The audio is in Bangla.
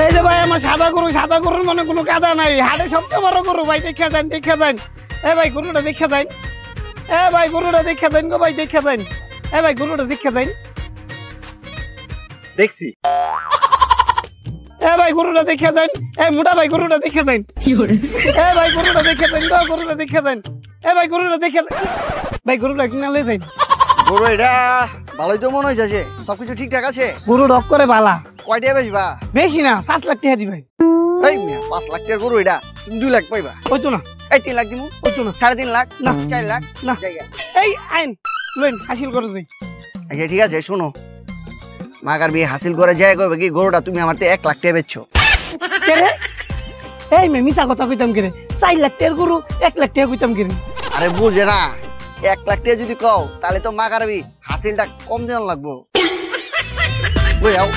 এই যে ভাই আমার সাদা গরুর মানে কোনো কাদা নাই, হাটে সবচেয়ে বড় গরু ভাই, দেখে যান। এ ভাই গরুটা দেখে যান, এ ভাই গরুটা দেখে যান গো ভাই, দেখে যান। এ ভাই গরুটা দেখে যান। দেখছি। এ ভাই গরুটা দেখে যান। এ মোটা ভাই গরুটা দেখে যান। এ ভাই গরুটা দেখে যান গো, গরুটা দেখে যান। এ ভাই গরুটা দেখে ভাই গরুটা কিনালে যান। গরু এটা ভালোই তো মনে হইছে, সবকিছু ঠিকঠাক আছে। গরু ডক করে বালা। কয়টা বেচবা? বেশি না, 5 লাখ টাকা দিবেন। এই মিয়া 5 লাখ টাকার গরু এটা, তুমি 2 লাখ পাইবা। হইতো না। এই 3 লাখ দিমু। হইতো না। 3.5 লাখ না। 4 লাখ না। জায়গা। এই আইন লইন হাসিল করে দেই। আচ্ছা ঠিক আছে, শোনো, মাগার বিয়ে হাসিল করে যায় কইবে কি গরুটা তুমি আমারতে 1 লাখ টাকা বেচছো। কে রে? এই মে মিছা কথা কইতাম কি রে? 4 লাখ টাকার গরু 1 লাখ টাকা কইতাম কি রে? আরে বুঝে না, 1 লাখ টাকা যদি কও তাহলে তো মাগার বি হাসিলটা কম দেন লাগবো। বুঝাও।